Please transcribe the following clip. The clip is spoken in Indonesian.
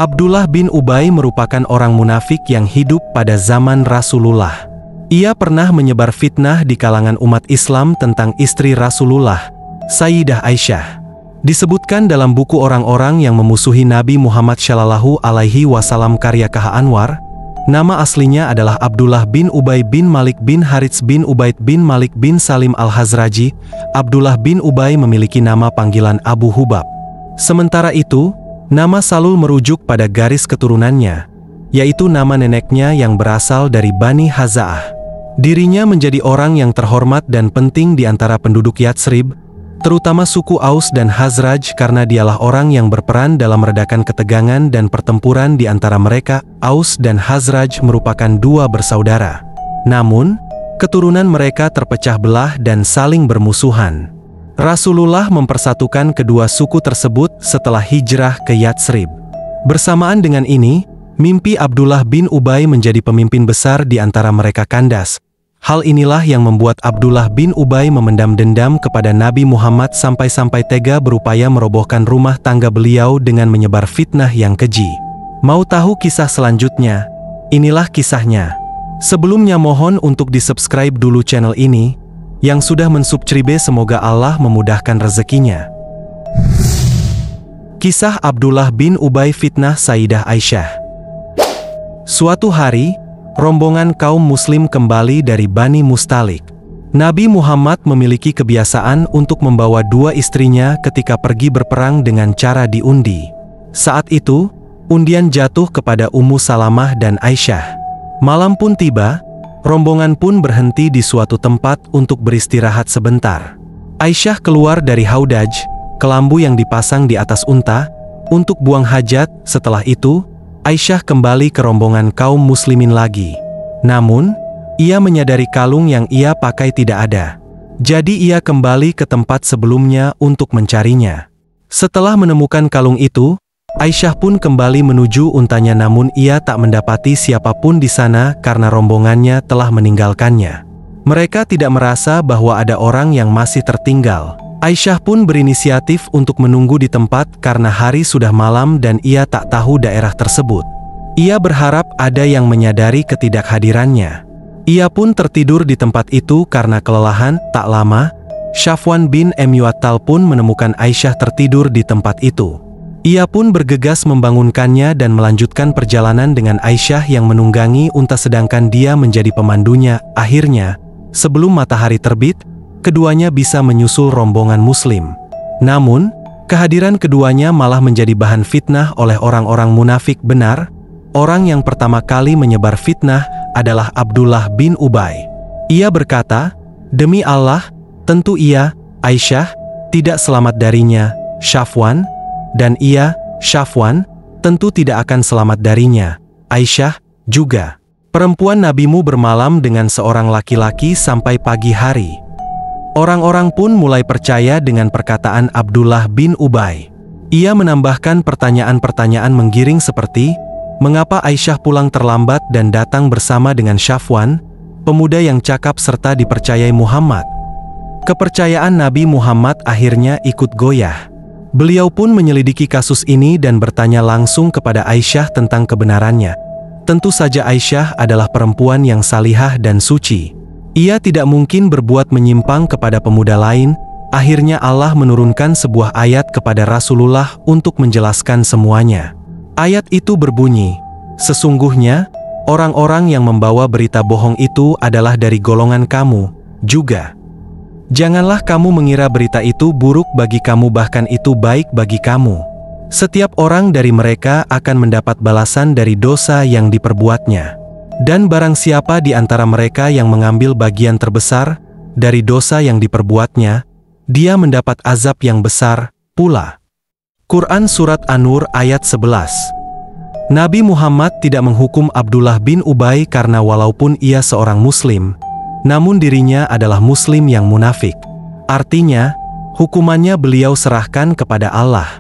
Abdullah bin Ubay merupakan orang munafik yang hidup pada zaman Rasulullah. Ia pernah menyebar fitnah di kalangan umat Islam tentang istri Rasulullah, Sayyidah Aisyah. Disebutkan dalam buku orang-orang yang memusuhi Nabi Muhammad Shallallahu Alaihi Wasallam karya K.H. Anwar, nama aslinya adalah Abdullah bin Ubay bin Malik bin Harits bin Ubaid bin Malik bin Salim al-Hazraji. Abdullah bin Ubay memiliki nama panggilan Abu Hubab. Sementara itu, nama Salul merujuk pada garis keturunannya, yaitu nama neneknya yang berasal dari Bani Haza'ah. Dirinya menjadi orang yang terhormat dan penting di antara penduduk Yatsrib, terutama suku Aus dan Hazraj karena dialah orang yang berperan dalam meredakan ketegangan dan pertempuran di antara mereka. Aus dan Hazraj merupakan dua bersaudara. Namun, keturunan mereka terpecah belah dan saling bermusuhan. Rasulullah mempersatukan kedua suku tersebut setelah hijrah ke Yatsrib. Bersamaan dengan ini, mimpi Abdullah bin Ubay menjadi pemimpin besar di antara mereka kandas. Hal inilah yang membuat Abdullah bin Ubay memendam dendam kepada Nabi Muhammad sampai-sampai tega berupaya merobohkan rumah tangga beliau dengan menyebar fitnah yang keji. Mau tahu kisah selanjutnya? Inilah kisahnya. Sebelumnya mohon untuk di-subscribe dulu channel ini. Yang sudah mensubscribe semoga Allah memudahkan rezekinya. Kisah Abdullah bin Ubay fitnah Sayyidah Aisyah. Suatu hari, rombongan kaum muslim kembali dari Bani Mustalik. Nabi Muhammad memiliki kebiasaan untuk membawa dua istrinya ketika pergi berperang dengan cara diundi. Saat itu, undian jatuh kepada Ummu Salamah dan Aisyah. Malam pun tiba. Rombongan pun berhenti di suatu tempat untuk beristirahat sebentar. Aisyah keluar dari haudaj, kelambu yang dipasang di atas unta, untuk buang hajat. Setelah itu, Aisyah kembali ke rombongan kaum muslimin lagi. Namun, ia menyadari kalung yang ia pakai tidak ada. Jadi ia kembali ke tempat sebelumnya untuk mencarinya. Setelah menemukan kalung itu, Aisyah pun kembali menuju untanya, namun ia tak mendapati siapapun di sana karena rombongannya telah meninggalkannya. Mereka tidak merasa bahwa ada orang yang masih tertinggal. Aisyah pun berinisiatif untuk menunggu di tempat karena hari sudah malam dan ia tak tahu daerah tersebut. Ia berharap ada yang menyadari ketidakhadirannya. Ia pun tertidur di tempat itu karena kelelahan. Tak lama, Syafwan bin Mu'attal pun menemukan Aisyah tertidur di tempat itu. Ia pun bergegas membangunkannya dan melanjutkan perjalanan dengan Aisyah yang menunggangi unta sedangkan dia menjadi pemandunya. Akhirnya, sebelum matahari terbit, keduanya bisa menyusul rombongan muslim. Namun, kehadiran keduanya malah menjadi bahan fitnah oleh orang-orang munafik. Benar, orang yang pertama kali menyebar fitnah adalah Abdullah bin Ubay. Ia berkata, "Demi Allah, tentu ia, Aisyah, tidak selamat darinya, Syafwan, dan ia, Syafwan, tentu tidak akan selamat darinya, Aisyah, juga. Perempuan nabimu bermalam dengan seorang laki-laki sampai pagi hari." Orang-orang pun mulai percaya dengan perkataan Abdullah bin Ubay. Ia menambahkan pertanyaan-pertanyaan menggiring seperti, mengapa Aisyah pulang terlambat dan datang bersama dengan Syafwan, pemuda yang cakap serta dipercayai Muhammad. Kepercayaan Nabi Muhammad akhirnya ikut goyah. Beliau pun menyelidiki kasus ini dan bertanya langsung kepada Aisyah tentang kebenarannya. Tentu saja Aisyah adalah perempuan yang salihah dan suci. Ia tidak mungkin berbuat menyimpang kepada pemuda lain. Akhirnya Allah menurunkan sebuah ayat kepada Rasulullah untuk menjelaskan semuanya. Ayat itu berbunyi, "Sesungguhnya, orang-orang yang membawa berita bohong itu adalah dari golongan kamu juga. Janganlah kamu mengira berita itu buruk bagi kamu, bahkan itu baik bagi kamu. Setiap orang dari mereka akan mendapat balasan dari dosa yang diperbuatnya. Dan barang siapa di antara mereka yang mengambil bagian terbesar dari dosa yang diperbuatnya, dia mendapat azab yang besar pula." Quran Surat An-Nur ayat 11. Nabi Muhammad tidak menghukum Abdullah bin Ubay karena walaupun ia seorang muslim, namun dirinya adalah muslim yang munafik. Artinya, hukumannya beliau serahkan kepada Allah.